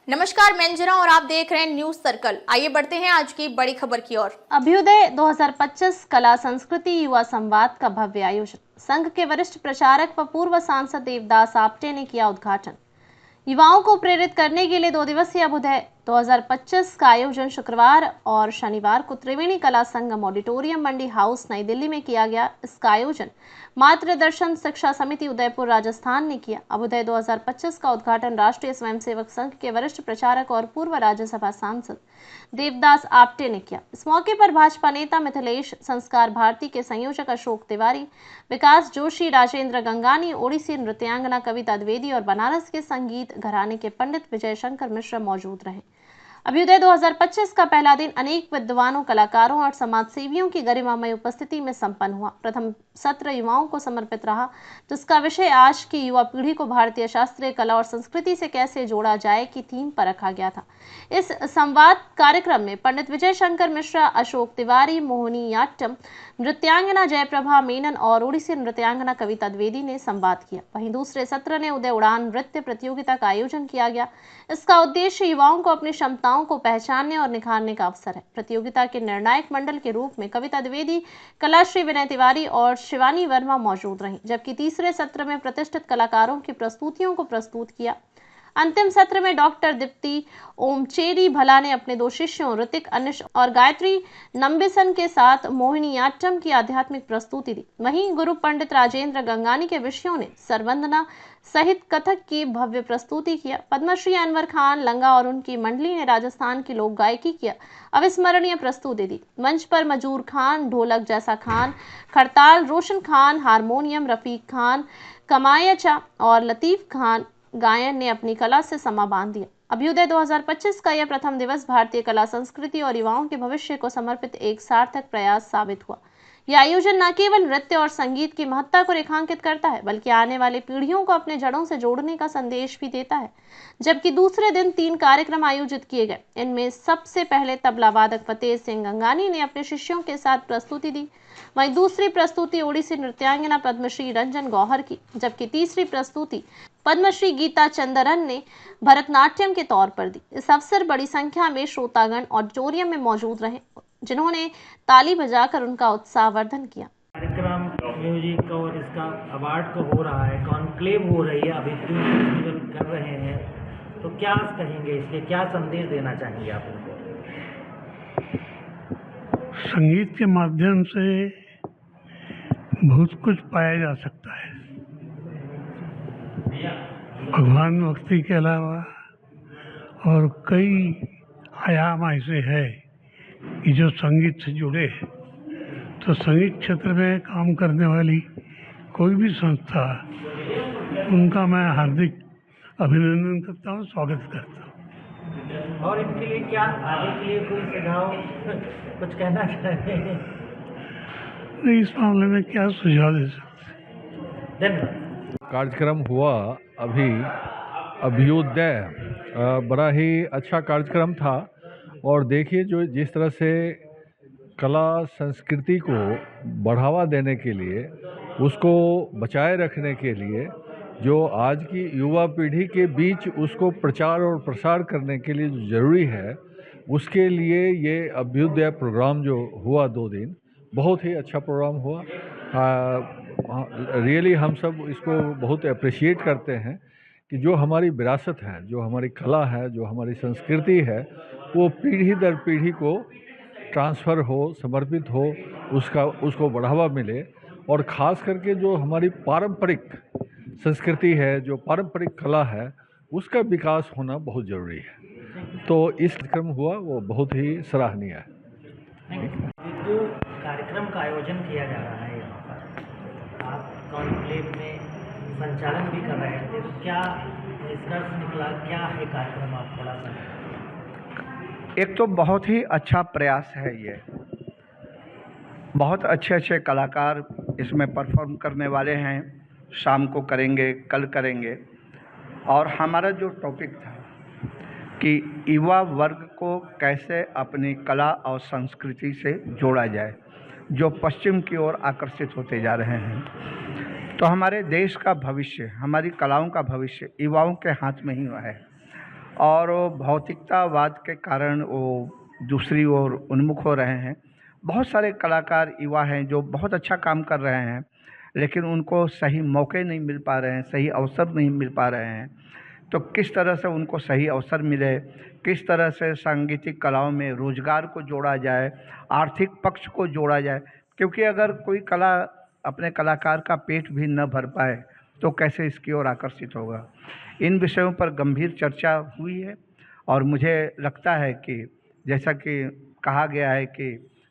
नमस्कार, मैं अंजना और आप देख रहे हैं न्यूज सर्कल। आइए बढ़ते हैं आज की बड़ी खबर की ओर। अभ्युदय 2025 कला संस्कृति युवा संवाद का भव्य आयोजन। संघ के वरिष्ठ प्रचारक व पूर्व सांसद देवदास आप्टे ने किया उद्घाटन। युवाओं को प्रेरित करने के लिए 2 दिवसीय अभ्युदय 2025 का आयोजन शुक्रवार और शनिवार को त्रिवेणी कला संगम ऑडिटोरियम मंडी हाउस नई दिल्ली में किया गया। इसका आयोजन मातृदर्शन शिक्षा समिति उदयपुर राजस्थान ने किया। अभ्युदय 2025 का उद्घाटन राष्ट्रीय स्वयंसेवक संघ के वरिष्ठ प्रचारक और पूर्व राज्यसभा सांसद देवदास आप्टे ने किया। इस मौके पर भाजपा नेता मिथिलेश, संस्कार भारती के संयोजक अशोक तिवारी, विकास जोशी, राजेंद्र गंगानी, ओडिसी नृत्यांगना कविता द्विवेदी और बनारस के संगीत घराने के पंडित विजय शंकर मिश्रा मौजूद रहे। अभ्युदय 2025 का पहला दिन अनेक विद्वानों, कलाकारों और समाजसेवियों की गरिमामय उपस्थिति में संपन्न हुआ। प्रथम सत्र युवाओं को समर्पित रहा, जिसका विषय आज की युवा पीढ़ी को भारतीय शास्त्रीय कला और संस्कृति से कैसे जोड़ा जाए की थीम पर रखा गया था। इस संवाद कार्यक्रम में पंडित विजय शंकर मिश्रा, अशोक तिवारी, मोहिनीयाट्टम नृत्यांगना जयप्रभा मेनन और ओडिसी नृत्यांगना कविता द्विवेदी ने संवाद किया। वहीं दूसरे सत्र ने उदय उड़ान नृत्य प्रतियोगिता का आयोजन किया गया। इसका उद्देश्य युवाओं को अपनी क्षमताओं को पहचानने और निखारने का अवसर है। प्रतियोगिता के निर्णायक मंडल के रूप में कविता द्विवेदी, कलाश्री विनय तिवारी और शिवानी वर्मा मौजूद रहीं, जबकि तीसरे सत्र में प्रतिष्ठित कलाकारों की प्रस्तुतियों को प्रस्तुत किया। अंतिम सत्र में डॉक्टर दीप्ति ओमचेरी भला ने अपने 2 शिष्यों ऋतिक अनिश और गायत्री नंबिसन के साथ मोहिनीयाट्टम की आध्यात्मिक प्रस्तुति दी। वहीं गुरु पंडित राजेंद्र गंगानी के विषयों ने सरवंदना सहित कथक की भव्य प्रस्तुति किया। पद्मश्री अनवर खान लंगा और उनकी मंडली ने राजस्थान की लोक गायकी की अविस्मरणीय प्रस्तुति दी। मंच पर मजूर खान, ढोलक जैसा खान, खड़ताल, रोशन खान, हारमोनियम, रफीक खान, कमायचा और लतीफ खान गायन ने अपनी कला से समा बांध दिया। अभ्युदय 2025 का यह प्रथम दिवस भारतीय कला संस्कृति और युवाओं के भविष्य को समर्पित एक सार्थक प्रयास साबित हुआ। यह आयोजन न केवल नृत्य और संगीत की महत्ता को रेखांकित करता है, बल्कि आने वाली पीढ़ियों को अपने जड़ों से जोड़ने का संदेश भी देता है। जबकि दूसरे दिन 3 कार्यक्रम आयोजित किए गए। इनमें सबसे पहले तबला वादक फतेह सिंह गंगानी ने अपने शिष्यों के साथ प्रस्तुति दी। वहीं दूसरी प्रस्तुति ओडिसी नृत्यांगना पद्मश्री रंजन गौहर की, जबकि तीसरी प्रस्तुति पद्मश्री गीता चंदरन ने भरतनाट्यम के तौर पर दी। इस अवसर बड़ी संख्या में श्रोतागण ऑडिटोरियम में मौजूद रहे, जिन्होंने ताली बजाकर उनका उत्साहवर्धन किया। कार्यक्रम म्यूजिक और इसका अवार्ड को हो रहा है, कॉन्क्लेव हो रही है, अभी फेस्टिवल कर रहे हैं, तो क्या कहेंगे इसके, क्या संदेश देना चाहेंगे आप उनको? संगीत के माध्यम से बहुत कुछ पाया जा सकता है। भगवान भक्ति के अलावा और कई आयाम ऐसे है कि जो संगीत से जुड़े हैं। तो संगीत क्षेत्र में काम करने वाली कोई भी संस्था, उनका मैं हार्दिक अभिनंदन करता हूँ, स्वागत करता हूँ। और इनके लिए क्या आगे के लिए कोई सुझाव कुछ कहना चाहेंगे? नहीं, इस मामले में क्या सुझाव दे सकते? धन्यवाद। कार्यक्रम हुआ अभी अभ्युदय, बड़ा ही अच्छा कार्यक्रम था। और देखिए, जो जिस तरह से कला संस्कृति को बढ़ावा देने के लिए, उसको बचाए रखने के लिए, जो आज की युवा पीढ़ी के बीच उसको प्रचार और प्रसार करने के लिए जो ज़रूरी है, उसके लिए ये अभ्युदय प्रोग्राम जो हुआ 2 दिन, बहुत ही अच्छा प्रोग्राम हुआ। रियली हम सब इसको बहुत अप्रिशिएट करते हैं कि जो हमारी विरासत है, जो हमारी कला है, जो हमारी संस्कृति है, वो पीढ़ी दर पीढ़ी को ट्रांसफ़र हो, समर्पित हो, उसको बढ़ावा मिले। और ख़ास करके जो हमारी पारंपरिक संस्कृति है, जो पारंपरिक कला है, उसका विकास होना बहुत ज़रूरी है। तो इस कार्यक्रम हुआ वो बहुत ही सराहनीय है। जो कार्यक्रम का आयोजन किया जा रहा है यहाँ पर, आप कॉन्क्लेव में संचालन भी कर रहे थे, तो क्या निष्कर्ष निकला, क्या है कार्यक्रम, आप थोड़ा सा? एक तो बहुत ही अच्छा प्रयास है ये, बहुत अच्छे अच्छे कलाकार इसमें परफॉर्म करने वाले हैं। शाम को करेंगे, कल करेंगे। और हमारा जो टॉपिक था कि युवा वर्ग को कैसे अपनी कला और संस्कृति से जोड़ा जाए, जो पश्चिम की ओर आकर्षित होते जा रहे हैं। तो हमारे देश का भविष्य, हमारी कलाओं का भविष्य युवाओं के हाथ में ही है। और वो भौतिकतावाद के कारण वो दूसरी ओर उन्मुख हो रहे हैं। बहुत सारे कलाकार युवा हैं जो बहुत अच्छा काम कर रहे हैं, लेकिन उनको सही मौके नहीं मिल पा रहे हैं, सही अवसर नहीं मिल पा रहे हैं। तो किस तरह से उनको सही अवसर मिले, किस तरह से सांगीतिक कलाओं में रोजगार को जोड़ा जाए, आर्थिक पक्ष को जोड़ा जाए, क्योंकि अगर कोई कला अपने कलाकार का पेट भी न भर पाए तो कैसे इसकी ओर आकर्षित होगा। इन विषयों पर गंभीर चर्चा हुई है और मुझे लगता है कि जैसा कि कहा गया है कि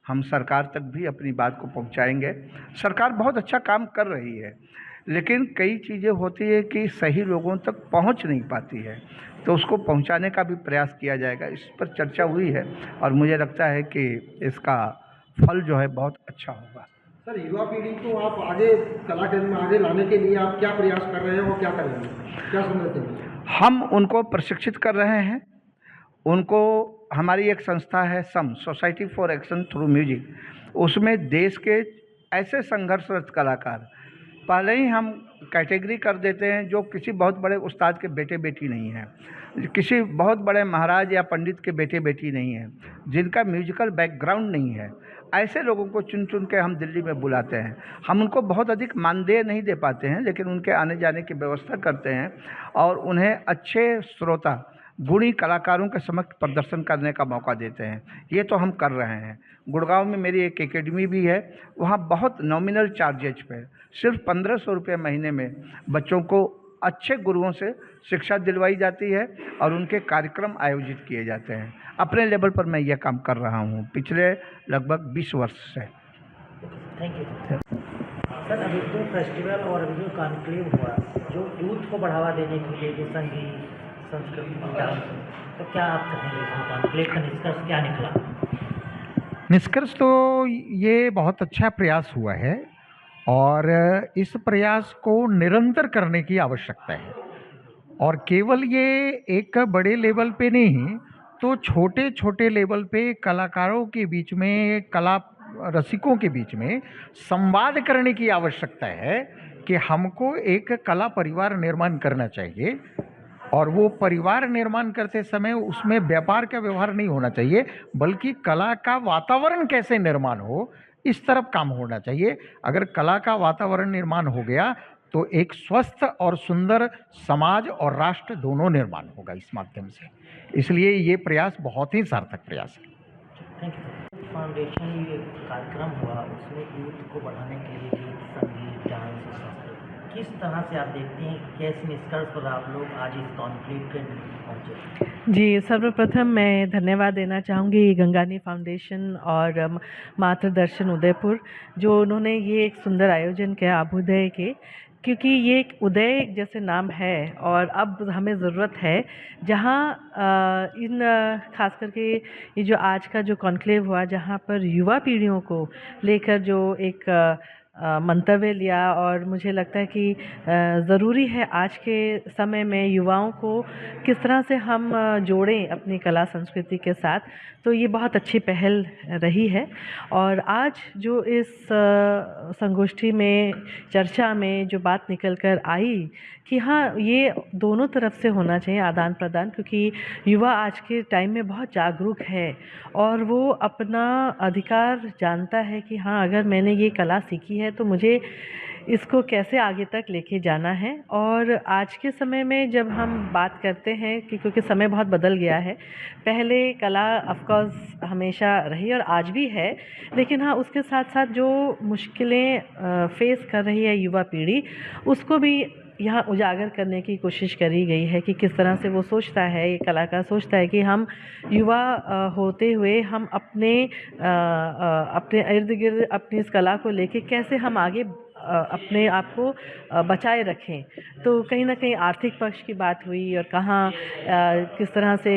हम सरकार तक भी अपनी बात को पहुंचाएंगे। सरकार बहुत अच्छा काम कर रही है, लेकिन कई चीज़ें होती है कि सही लोगों तक पहुंच नहीं पाती है, तो उसको पहुंचाने का भी प्रयास किया जाएगा। इस पर चर्चा हुई है और मुझे लगता है कि इसका फल जो है बहुत अच्छा होगा। सर, युवा पीढ़ी को आप आगे कलाकार में आगे लाने के लिए आप क्या प्रयास कर रहे हैं और क्या करेंगे, क्या समझते हैं? हम उनको प्रशिक्षित कर रहे हैं। उनको हमारी एक संस्था है सम, society for action through music, उसमें देश के ऐसे संघर्षरत कलाकार पहले ही हम कैटेगरी कर देते हैं जो किसी बहुत बड़े उस्ताद के बेटे बेटी नहीं हैं, किसी बहुत बड़े महाराज या पंडित के बेटे बेटी नहीं हैं, जिनका म्यूजिकल बैकग्राउंड नहीं है। ऐसे लोगों को चुन चुन के हम दिल्ली में बुलाते हैं। हम उनको बहुत अधिक मानदेय नहीं दे पाते हैं, लेकिन उनके आने जाने की व्यवस्था करते हैं और उन्हें अच्छे श्रोता गुणी कलाकारों के समक्ष प्रदर्शन करने का मौका देते हैं। ये तो हम कर रहे हैं। गुड़गांव में मेरी एक एकेडमी भी है, वहाँ बहुत नॉमिनल चार्जेज पे सिर्फ 1500 रुपये महीने में बच्चों को अच्छे गुरुओं से शिक्षा दिलवाई जाती है और उनके कार्यक्रम आयोजित किए जाते हैं। अपने लेवल पर मैं यह काम कर रहा हूँ पिछले लगभग 20 वर्ष से। Thank you sir. अभी जो फेस्टिवल और अभी जो कॉन्क्लेव हुआ, जो यूथ को बढ़ावा देने के लिए, जो संगीत, संस्कृति, डांस, तो क्या आप कहेंगे इसमें कॉन्क्लेव का निष्कर्ष क्या निकला? निष्कर्ष तो ये बहुत अच्छा प्रयास हुआ है और इस प्रयास को निरंतर करने की आवश्यकता है। और केवल ये एक बड़े लेवल पे नहीं तो छोटे छोटे लेवल पे कलाकारों के बीच में, कला रसिकों के बीच में संवाद करने की आवश्यकता है कि हमको एक कला परिवार निर्माण करना चाहिए। और वो परिवार निर्माण करते समय उसमें व्यापार का व्यवहार नहीं होना चाहिए, बल्कि कला का वातावरण कैसे निर्माण हो इस तरफ काम होना चाहिए। अगर कला का वातावरण निर्माण हो गया तो एक स्वस्थ और सुंदर समाज और राष्ट्र दोनों निर्माण होगा इस माध्यम से। इसलिए ये प्रयास बहुत ही सार्थक प्रयास है। Thank you. फाउंडेशन ये कार्यक्रम हुआ, उसमें यूथ को बढ़ाने के लिए गीत, संगीत, डांस, संस्कृत, किस तरह से आप देखते हैं, कैसे निष्कर्ष पर आप लोग आज इस कॉन्क्लेव के पहुँचे? जी, सर्वप्रथम मैं धन्यवाद देना चाहूँगी गंगानी फाउंडेशन और मातृदर्शन उदयपुर, जो उन्होंने ये एक सुंदर आयोजन किया अभ्युदय के, क्योंकि ये एक उदय जैसे नाम है और अब हमें ज़रूरत है जहाँ इन खास करके ये जो आज का जो कॉन्क्लेव हुआ, जहाँ पर युवा पीढ़ियों को लेकर जो एक मंतव्य लिया, और मुझे लगता है कि ज़रूरी है आज के समय में युवाओं को किस तरह से हम जोड़ें अपनी कला संस्कृति के साथ। तो ये बहुत अच्छी पहल रही है। और आज जो इस संगोष्ठी में, चर्चा में जो बात निकल कर आई कि हाँ, ये दोनों तरफ से होना चाहिए आदान प्रदान, क्योंकि युवा आज के टाइम में बहुत जागरूक है और वो अपना अधिकार जानता है कि हाँ, अगर मैंने ये कला सीखी है तो मुझे इसको कैसे आगे तक लेके जाना है। और आज के समय में जब हम बात करते हैं कि क्योंकि समय बहुत बदल गया है, पहले कला ऑफ कोर्स हमेशा रही और आज भी है, लेकिन हाँ, उसके साथ साथ जो मुश्किलें फेस कर रही है युवा पीढ़ी, उसको भी यहाँ उजागर करने की कोशिश करी गई है कि किस तरह से वो सोचता है, ये कलाकार सोचता है कि हम युवा होते हुए हम अपने इर्द गिर्द अपनी इस कला को लेके कैसे हम आगे अपने आप को बचाए रखें। तो कहीं ना कहीं आर्थिक पक्ष की बात हुई और कहाँ किस तरह से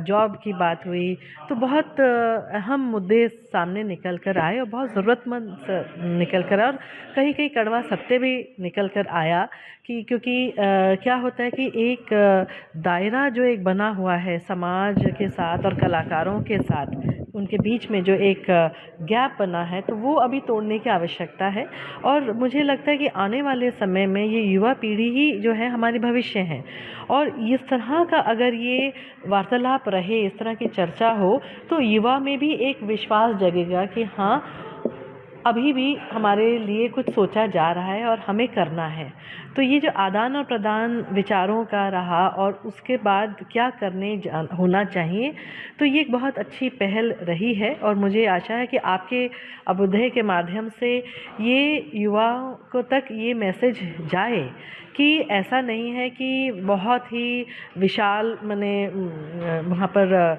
जॉब की बात हुई, तो बहुत अहम मुद्दे सामने निकल कर आए और बहुत ज़रूरतमंद निकल कर, और कहीं कहीं कड़वा सत्य भी निकल कर आया कि क्योंकि क्या होता है कि एक दायरा जो एक बना हुआ है समाज के साथ और कलाकारों के साथ, उनके बीच में जो एक गैप बना है, तो वो अभी तोड़ने की आवश्यकता है। और मुझे लगता है कि आने वाले समय में ये युवा पीढ़ी ही जो है हमारी भविष्य है, और इस तरह का अगर ये वार्तालाप रहे, इस तरह की चर्चा हो, तो युवा में भी एक विश्वास जगेगा कि हाँ, अभी भी हमारे लिए कुछ सोचा जा रहा है और हमें करना है। तो ये जो आदान और प्रदान विचारों का रहा और उसके बाद क्या होना चाहिए, तो ये एक बहुत अच्छी पहल रही है। और मुझे आशा है कि आपके अभ्युदय के माध्यम से ये युवाओं को तक ये मैसेज जाए कि ऐसा नहीं है कि बहुत ही विशाल वहाँ पर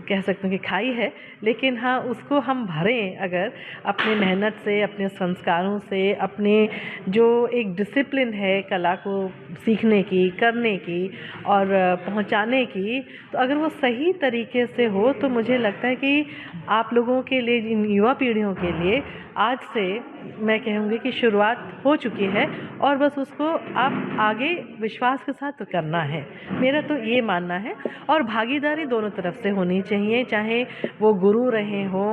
कह सकते हैं कि खाई है, लेकिन हाँ, उसको हम भरें अगर अपने मेहनत से, अपने संस्कारों से, अपने जो एक डिसिप्लिन है कला को सीखने की, करने की और पहुंचाने की, तो अगर वो सही तरीके से हो, तो मुझे लगता है कि आप लोगों के लिए, इन युवा पीढ़ियों के लिए आज से मैं कहूँगी कि शुरुआत हो चुकी है, और बस उसको आप आगे विश्वास के साथ करना है। मेरा तो ये मानना है। और भागीदारी दोनों तरफ से होनी चाहिए, चाहे वो गुरु रहे हों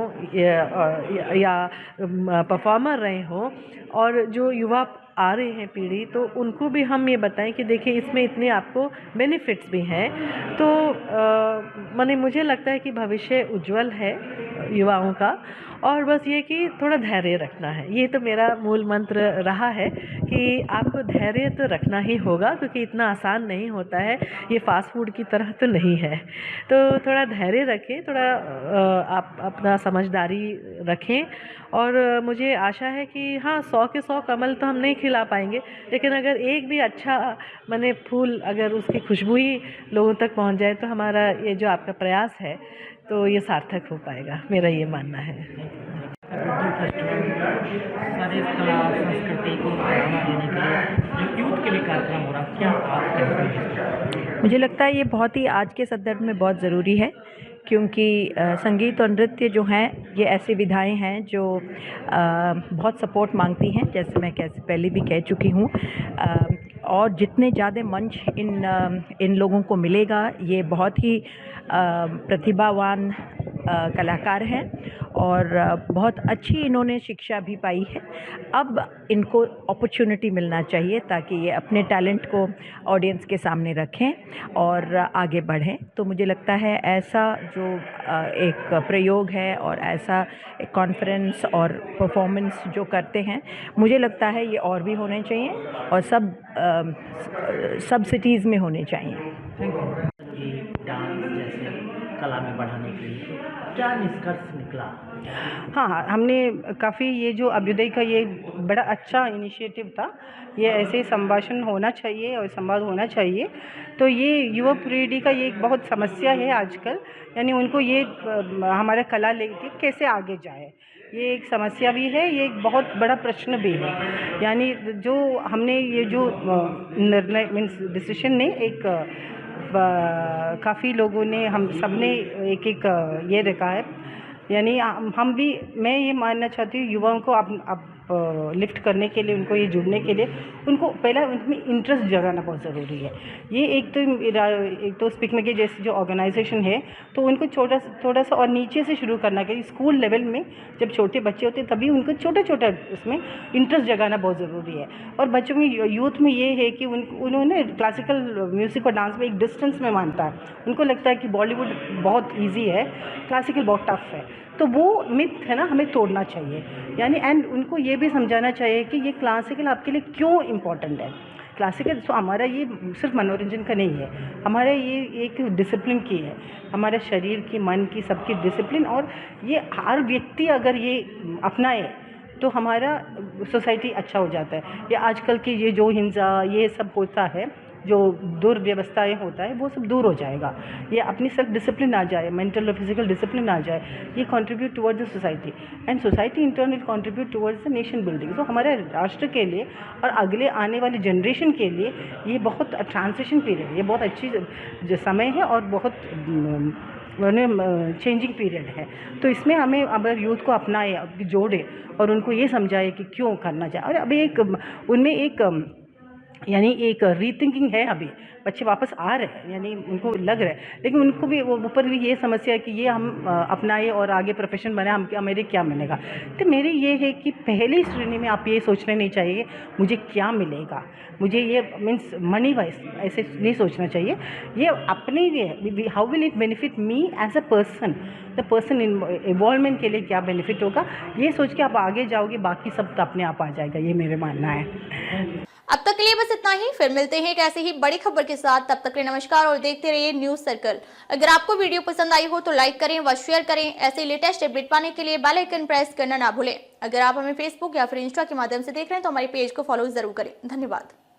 या परफॉर्मर रहे हों, और जो युवा आ रहे हैं पीढ़ी, तो उनको भी हम ये बताएं कि देखिए इसमें इतने आपको बेनिफिट्स भी हैं। तो मुझे लगता है कि भविष्य उज्जवल है युवाओं का, और बस ये कि थोड़ा धैर्य रखना है। ये तो मेरा मूल मंत्र रहा है कि आपको धैर्य तो रखना ही होगा, क्योंकि इतना आसान नहीं होता है, ये फास्ट फूड की तरह तो नहीं है। तो थोड़ा धैर्य रखें, थोड़ा आप अपना समझदारी रखें, और मुझे आशा है कि हाँ, 100 के 100 कमल तो हम नहीं खिला पाएंगे, लेकिन अगर एक भी अच्छा फूल, अगर उसकी खुशबू ही लोगों तक पहुंच जाए, तो हमारा ये जो आपका प्रयास है, तो ये सार्थक हो पाएगा, मेरा ये मानना है। सारे कला संस्कृति को बढ़ावा देने के लिए जो यूथ के लिए कार्यक्रम हो रहा है, क्या आप कहते हैं? मुझे लगता है ये बहुत ही आज के संदर्भ में बहुत ज़रूरी है, क्योंकि संगीत और नृत्य जो हैं, ये ऐसी विधाएं हैं जो बहुत सपोर्ट मांगती हैं, जैसे मैं पहले भी कह चुकी हूँ। और जितने ज़्यादा मंच इन लोगों को मिलेगा, ये बहुत ही प्रतिभावान कलाकार हैं और बहुत अच्छी इन्होंने शिक्षा भी पाई है। अब इनको अपॉर्चुनिटी मिलना चाहिए ताकि ये अपने टैलेंट को ऑडियंस के सामने रखें और आगे बढ़ें। तो मुझे लगता है ऐसा जो एक प्रयोग है और ऐसा एक कॉन्फ्रेंस और परफॉर्मेंस जो करते हैं, मुझे लगता है ये और भी होने चाहिए और सब सिटीज़ में होने चाहिए। डांस जैसे कला में बढ़ाने के लिए क्या निष्कर्ष निकला? हाँ, हमने काफ़ी ये जो अभ्युदय का ये बड़ा अच्छा इनिशिएटिव था, ये ऐसे संभाषण होना चाहिए और संवाद होना चाहिए। तो ये युवा पीढ़ी का ये एक बहुत समस्या है आजकल, यानी उनको ये हमारा कला लेके कैसे आगे जाए, ये एक समस्या भी है, ये एक बहुत बड़ा प्रश्न भी है। यानी जो हमने ये जो निर्णय मीन्स डिसीजन ने एक काफ़ी लोगों ने, हम सब ने एक ये रखा है, यानी हम भी, मैं ये मानना चाहती हूँ युवाओं को अब लिफ्ट करने के लिए, उनको ये जुड़ने के लिए, उनको पहला उनमें इंटरेस्ट जगाना बहुत ज़रूरी है। ये एक तो स्पीक में के जैसे जो ऑर्गेनाइजेशन है, तो उनको थोड़ा सा और नीचे से शुरू करना चाहिए। स्कूल लेवल में जब छोटे बच्चे होते हैं तभी उनको छोटा उसमें इंटरेस्ट जगाना बहुत ज़रूरी है। और बच्चों में, यूथ में ये है कि उन्होंने क्लासिकल म्यूज़िक और डांस में एक डिस्टेंस में मानता है, उनको लगता है कि बॉलीवुड बहुत ईजी है, क्लासिकल बहुत टफ है। तो वो मिथ है ना, हमें तोड़ना चाहिए। यानी एंड उनको ये भी समझाना चाहिए कि ये क्लासिकल आपके लिए क्यों इम्पोर्टेंट है। क्लासिकल तो हमारा ये सिर्फ मनोरंजन का नहीं है, हमारा ये एक डिसिप्लिन की है, हमारे शरीर की, मन की, सबकी डिसिप्लिन। और ये हर व्यक्ति अगर ये अपनाए तो हमारा सोसाइटी अच्छा हो जाता है। ये आजकल की ये जो हिंसा ये सब होता है, जो दुर्व्यवस्थाएं होता है, वो सब दूर हो जाएगा। ये अपनी सेल्फ डिसिप्लिन आ जाए, मेंटल और फिजिकल डिसिप्लिन आ जाए, ये contribute towards the society and society internal contribute towards the nation building. तो हमारे राष्ट्र के लिए और अगले आने वाली जनरेशन के लिए ये बहुत ट्रांजिशन पीरियड है, ये बहुत अच्छी समय है और बहुत चेंजिंग पीरियड है। तो इसमें हमें अगर यूथ को अपनाए, जोड़े और उनको ये समझाए कि क्यों करना चाहिए। और अभी उनमें एक यानी एक रीथिंकिंग है। अभी बच्चे वापस आ रहे हैं, यानी उनको लग रहा है, लेकिन उनको भी वो ऊपर भी ये समस्या है कि ये हम अपनाए और आगे प्रोफेशन बनाए, हमें क्या मिलेगा। तो मेरी ये है कि पहली श्रेणी में आप ये सोचना नहीं चाहिए मुझे क्या मिलेगा, मुझे ये मीन्स मनी वाइज ऐसे नहीं सोचना चाहिए। ये अपने लिए how will it benefit me as a person, the person involvement के लिए क्या बेनिफिट होगा, ये सोच के आप आगे जाओगे, बाकी सब तो अपने आप आ जाएगा, ये मेरे मानना है। अब तक के लिए बस इतना ही, फिर मिलते हैं एक ऐसी ही बड़ी खबर के साथ। तब तक के लिए नमस्कार और देखते रहिए न्यूज सर्कल। अगर आपको वीडियो पसंद आई हो तो लाइक करें व शेयर करें। ऐसे लेटेस्ट अपडेट पाने के लिए बेल आइकन प्रेस करना ना भूलें। अगर आप हमें फेसबुक या फिर इंस्टा के माध्यम से देख रहे हैं तो हमारे पेज को फॉलो जरूर करें। धन्यवाद।